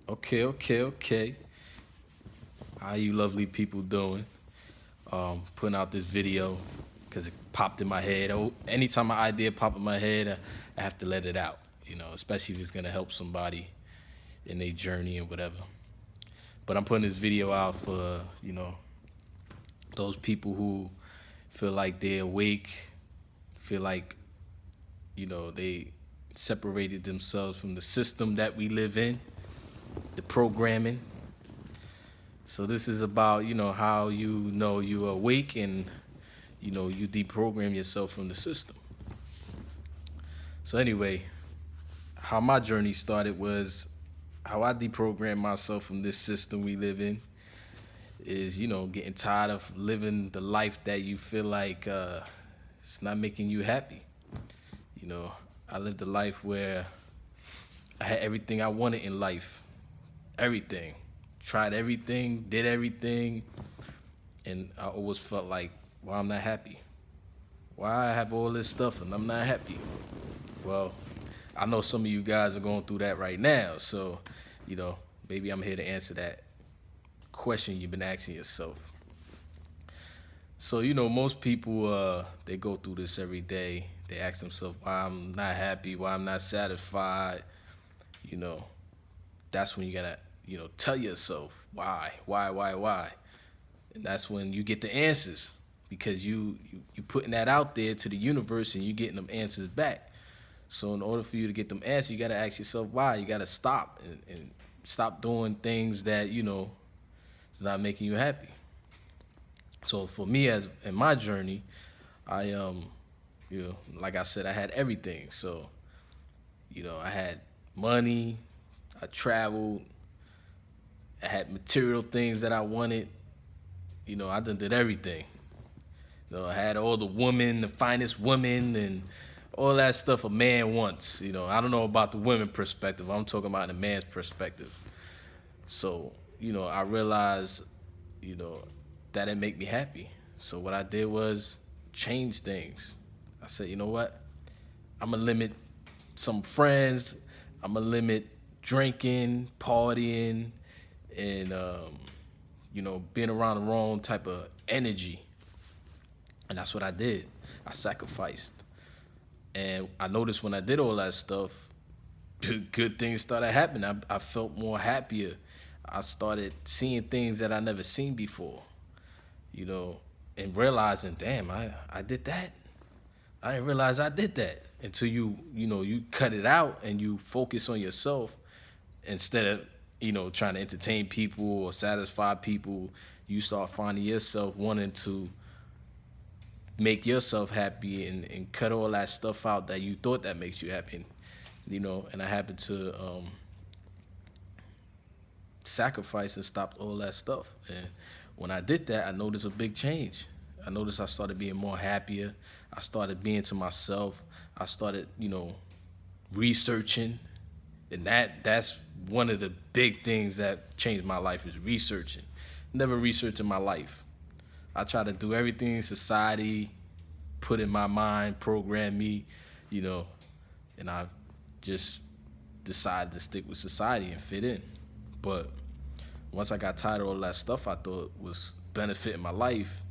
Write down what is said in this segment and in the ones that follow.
Okay. How you lovely people doing? Putting out this video because it popped in my head. Oh, anytime an idea pop in my head, I have to let it out. Especially if it's gonna help somebody in their journey and whatever. But I'm putting this video out for those people who feel like they're awake, feel like they separated themselves from the system that we live in, the programming. So this is about, how you're awake and, you deprogram yourself from the system. So anyway, how my journey started was how I deprogrammed myself from this system we live in is, getting tired of living the life that you feel like it's not making you happy. You know, I lived a life where I had everything I wanted in life. Everything. Tried everything, did everything, and I always felt like, well, I'm not happy. Why I have all this stuff and I'm not happy? Well, I know some of you guys are going through that right now, so, you know, maybe I'm here to answer that question you've been asking yourself. So, most people, they go through this every day. They ask themselves why I'm not happy, why I'm not satisfied. You know, that's when you gotta, tell yourself why. And that's when you get the answers because you putting that out there to the universe and you getting them answers back. So in order for you to get them answers, you gotta ask yourself why. You gotta stop and stop doing things that is not making you happy. So for me, as in my journey, I like I said, I had everything. So I had money, I traveled, I had material things that I wanted. I done did everything. I had all the women, the finest women, and all that stuff a man wants. I don't know about the women perspective. I'm talking about the man's perspective. So, I realized, you know, that didn't make me happy. So what I did was change things. I said, you know what? I'm gonna limit some friends. I'm gonna limit drinking, partying, and being around the wrong type of energy. And that's what I did. I sacrificed. And I noticed when I did all that stuff, good things started happening. I felt more happier. I started seeing things that I never seen before, you know, and realizing, damn, I did that. I didn't realize I did that until you cut it out and you focus on yourself instead of, trying to entertain people or satisfy people. You start finding yourself wanting to make yourself happy and cut all that stuff out that you thought that makes you happy. And I happened to sacrifice and stop all that stuff. And when I did that, I noticed a big change. I noticed I started being more happier. I started being to myself. I started, researching. And that's one of the big things that changed my life is researching. Never researched in my life. I try to do everything society put in my mind, program me, you know, and I've just decided to stick with society and fit in. But once I got tired of all that stuff I thought was benefiting my life,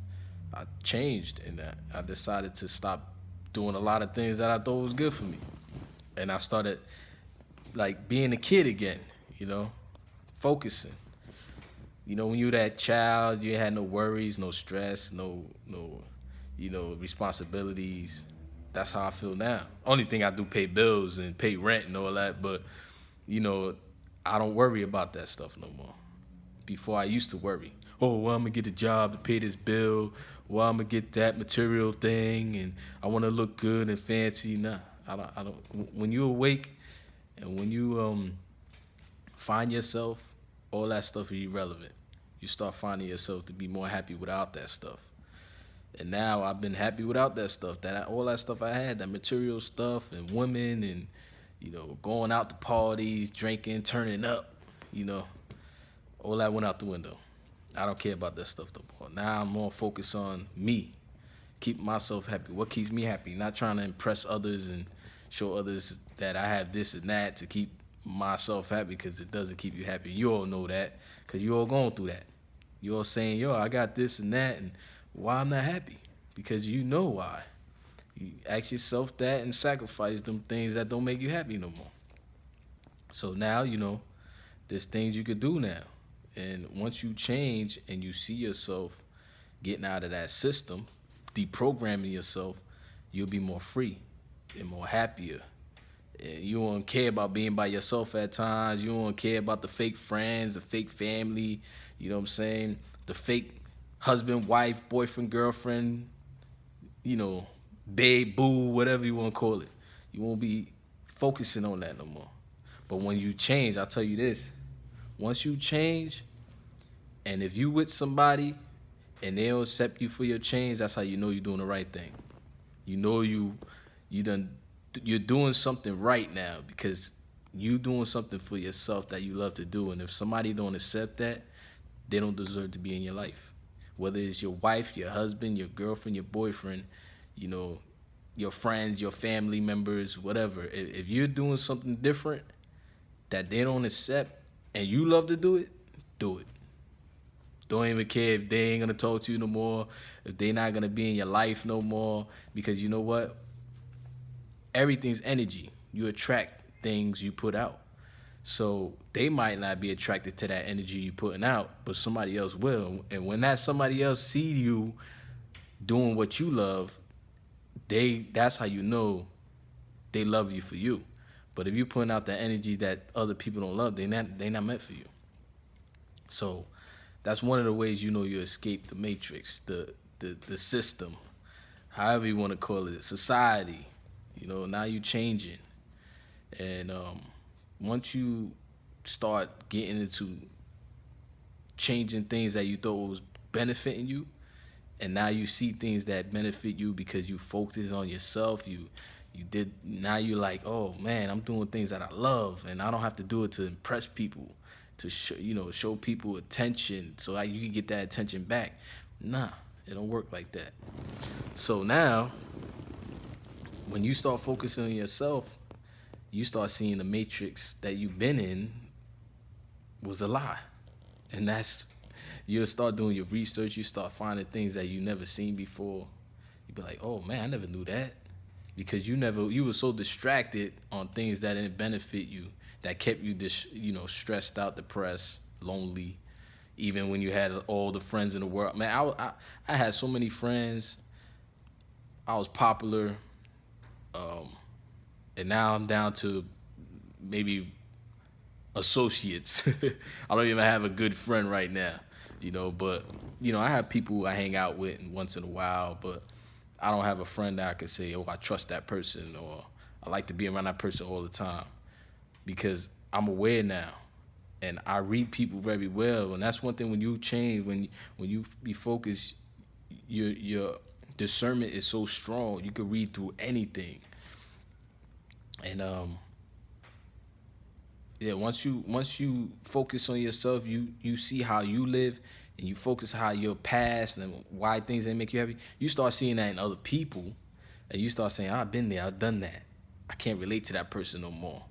I changed and I decided to stop doing a lot of things that I thought was good for me. And I started like being a kid again, focusing. When you were that child, you had no worries, no stress, no responsibilities. That's how I feel now. Only thing I do pay bills and pay rent and all that, but you know, I don't worry about that stuff no more. Before I used to worry. Oh, well, I'm gonna get a job to pay this bill. Well, I'm gonna get that material thing, and I want to look good and fancy. Nah, I don't. I don't. When you awake, and when you find yourself, all that stuff is irrelevant. You start finding yourself to be more happy without that stuff. And now I've been happy without that stuff. All that stuff I had, that material stuff and women and going out to parties, drinking, turning up, you know, all that went out the window. I don't care about that stuff no more. Now I'm more focused on me, keeping myself happy. What keeps me happy? Not trying to impress others and show others that I have this and that to keep myself happy because it doesn't keep you happy. You all know that because you all going through that. You all saying, yo, I got this and that, and why I'm not happy? Because you know why. You ask yourself that and sacrifice them things that don't make you happy no more. So now, there's things you could do now. And once you change and you see yourself getting out of that system, deprogramming yourself, you'll be more free and more happier. And you won't care about being by yourself at times. You won't care about the fake friends, the fake family, you know what I'm saying? The fake husband, wife, boyfriend, girlfriend, babe, boo, whatever you want to call it. You won't be focusing on that no more. But when you change, I'll tell you this. Once you change, and if you with somebody and they don't accept you for your change, that's how you know you're doing the right thing. You know you're doing something right now because you doing something for yourself that you love to do. And if somebody don't accept that, they don't deserve to be in your life. Whether it's your wife, your husband, your girlfriend, your boyfriend, your friends, your family members, whatever. If you're doing something different that they don't accept and you love to do it, do it. Don't even care if they ain't gonna talk to you no more, if they not gonna be in your life no more, because you know what? Everything's energy. You attract things you put out. So they might not be attracted to that energy you putting out, but somebody else will. And when that somebody else see you doing what you love, that's how you know they love you for you. But if you're putting out the energy that other people don't love, they not meant for you. So that's one of the ways you know you escape the matrix, the system, however you want to call it, society. Now you changing. And once you start getting into changing things that you thought was benefiting you, and now you see things that benefit you because you focus on yourself, now you're like, oh man, I'm doing things that I love, and I don't have to do it to impress people, to show people attention so you can get that attention back. Nah, it don't work like that. So now, when you start focusing on yourself, you start seeing the matrix that you've been in was a lie. And you'll start doing your research, you start finding things that you never seen before. You'll be like, oh man, I never knew that. Because you were so distracted on things that didn't benefit you, that kept you stressed out, depressed, lonely, even when you had all the friends in the world. Man, I had so many friends. I was popular. And now I'm down to maybe associates. I don't even have a good friend right now, but I have people I hang out with once in a while, but I don't have a friend that I could say, oh, I trust that person, or I like to be around that person all the time, because I'm aware now and I read people very well. And that's one thing when you change, when you be focused, your discernment is so strong, you can read through anything. And once you focus on yourself, you see how you live, and you focus how your past and why things didn't make you happy. You start seeing that in other people, and you start saying, I've been there, I've done that. I can't relate to that person no more.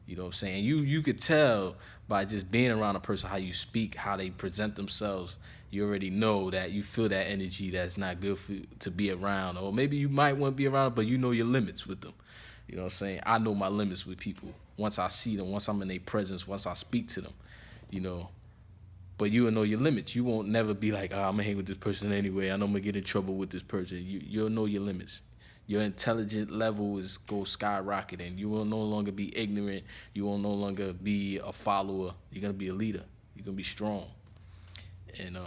You know what I'm saying? You could tell by just being around a person how you speak, how they present themselves. You already know that you feel that energy that's not good to be around, or maybe you might want to be around, but you know your limits with them. You know what I'm saying? I know my limits with people. Once I see them, once I'm in their presence, once I speak to them, But you will know your limits. You won't never be like, I'm going to hang with this person anyway. I know I'm going to get in trouble with this person. You'll know your limits. Your intelligent level go skyrocketing. You will no longer be ignorant. You will no longer be a follower. You're going to be a leader. You're going to be strong. And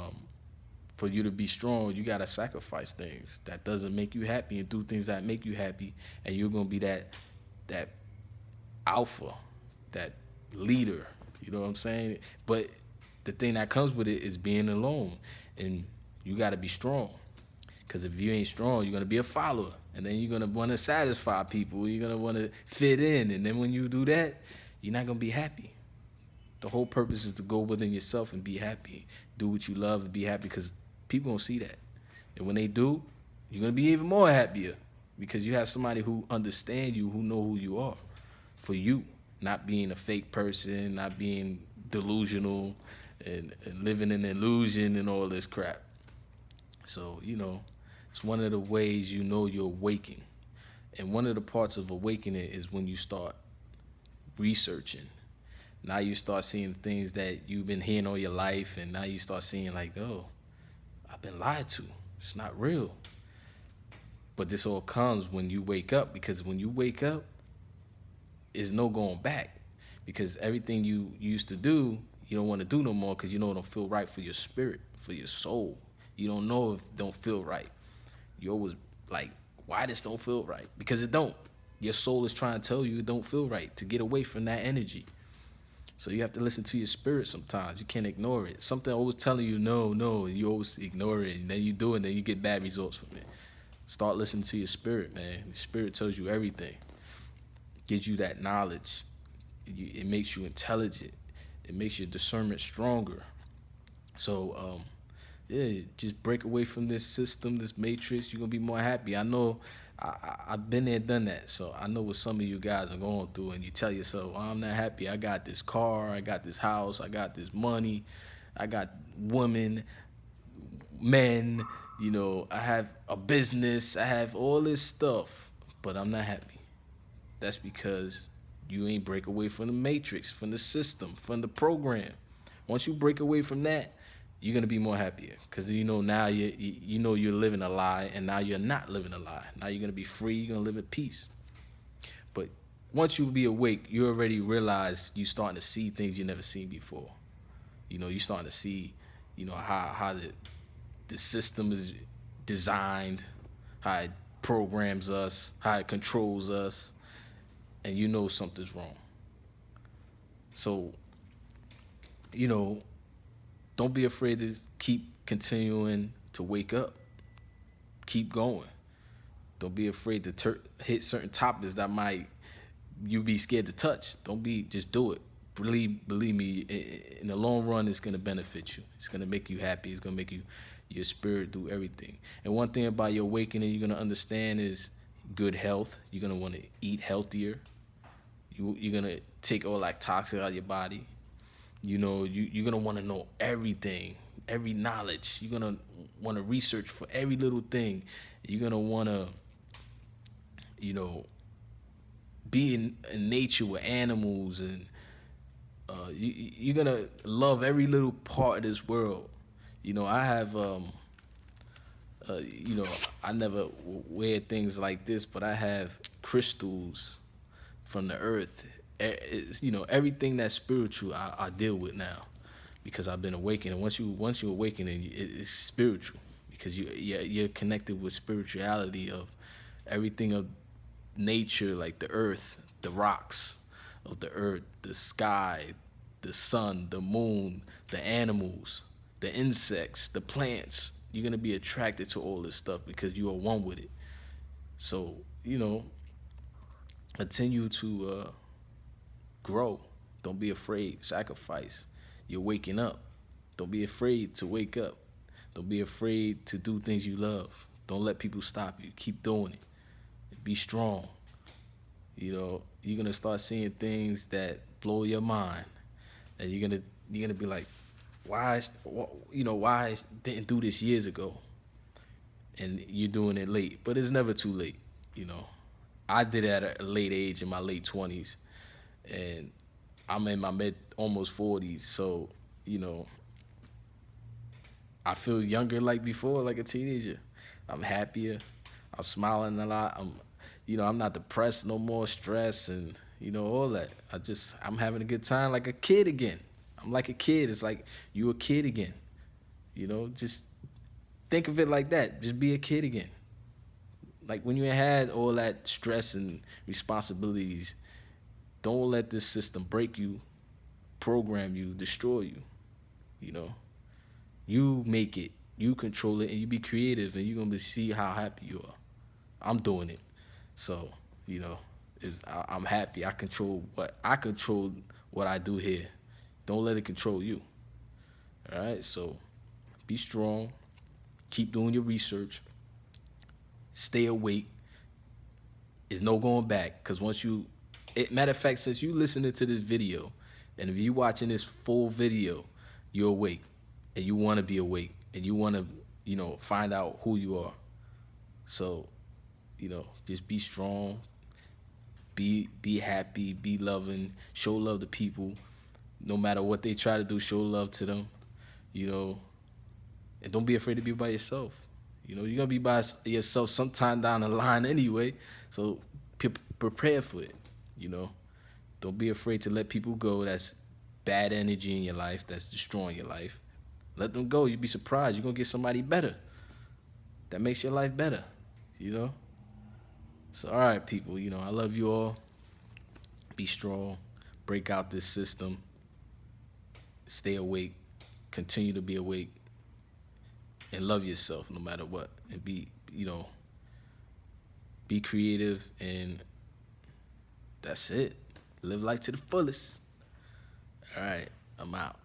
for you to be strong, you got to sacrifice things that doesn't make you happy and do things that make you happy. And you're going to be that alpha, that leader. You know what I'm saying? But the thing that comes with it is being alone. And you got to be strong. Because if you ain't strong, you're going to be a follower. And then you're going to want to satisfy people. You're going to want to fit in. And then when you do that, you're not going to be happy. The whole purpose is to go within yourself and be happy. Do what you love and be happy, because people don't see that. And when they do, you're going to be even more happier, because you have somebody who understands you, who know who you are for you, not being a fake person, not being delusional, and living in illusion and all this crap. So, it's one of the ways you know you're awaking. And one of the parts of awakening is when you start researching. Now you start seeing things that you've been hearing all your life, and now you start seeing like, oh, I've been lied to. It's not real. But this all comes when you wake up, because when you wake up, there's no going back. Because everything you used to do, you don't want to do no more, because you know it don't feel right for your spirit, for your soul. You don't know if it don't feel right. You always like, why this don't feel right? Because it don't. Your soul is trying to tell you it don't feel right, to get away from that energy. So you have to listen to your spirit sometimes. You can't ignore it. Something always telling you no, and you always ignore it, and then you do it, and then you get bad results from it. Start listening to your spirit, man. The spirit tells you everything. It gives you that knowledge. It makes you intelligent. It makes your discernment stronger. So, yeah, just break away from this system, this matrix. You're going to be more happy. I know I've been there, done that. So I know what some of you guys are going through, and you tell yourself, oh, I'm not happy. I got this car. I got this house. I got this money. I got women, men. I have a business. I have all this stuff, but I'm not happy. That's because you ain't break away from the matrix, from the system, from the program. Once you break away from that, you're going to be more happier, because now you're living a lie, and now you're not living a lie. Now you're going to be free. You're going to live in peace. But once you be awake, you already realize you're starting to see things you never seen before. You're starting to see, how the system is designed, how it programs us, how it controls us, and you know something's wrong. So, don't be afraid to keep continuing to wake up. Keep going. Don't be afraid to hit certain topics that you be scared to touch. Just do it. Believe me, in the long run, it's going to benefit you. It's going to make you happy. It's going to make your spirit do everything. And one thing about your awakening you're going to understand is good health. You're going to want to eat healthier. You're going to take all that toxic out of your body. You're going to want to know everything, every knowledge. You're going to want to research for every little thing. You're going to want to, be in nature with animals, and you're going to love every little part of this world. I have, I never wear things like this, but I have crystals from the earth. Everything that's spiritual, I deal with now, because I've been awakening. Once you awaken, it's spiritual, because you're connected with spirituality of everything of nature, like the earth, the rocks of the earth, the sky, the sun, the moon, the animals, the insects, the plants. You're going to be attracted to all this stuff because you are one with it. So, continue to grow. Don't be afraid. Sacrifice. You're waking up. Don't be afraid to wake up. Don't be afraid to do things you love. Don't let people stop you. Keep doing it. Be strong. You're gonna start seeing things that blow your mind, and you're gonna be like, why I didn't do this years ago, and you're doing it late. But it's never too late. I did it at a late age, in my late 20s, and I'm in my almost 40s. So I feel younger like before, like a teenager. I'm happier. I'm smiling a lot. I'm not depressed no more, stressed, and all that. I'm having a good time, like a kid again. I'm like a kid. It's like you a kid again. Just think of it like that. Just be a kid again. Like when you had all that stress and responsibilities, don't let this system break you, program you, destroy you. You make it, you control it, and you be creative, and you're gonna see how happy you are. I'm doing it. So, I'm happy. I control what I do here. Don't let it control you. All right? So, be strong. Keep doing your research. Stay awake. There's no going back, because once you Matter of fact, since you listening to this video, and if you watching this full video, you're awake, and you want to be awake, and you want to, find out who you are. So, just be strong, be happy, be loving, show love to people. No matter what they try to do, show love to them. And don't be afraid to be by yourself. You're gonna be by yourself sometime down the line anyway. So prepare for it. Don't be afraid to let people go. That's bad energy in your life. That's destroying your life. Let them go. You'd be surprised. You're gonna get somebody better. That makes your life better. So all right, people. I love you all. Be strong. Break out this system. Stay awake. Continue to be awake. And love yourself no matter what. And be creative, and that's it. Live life to the fullest. All right, I'm out.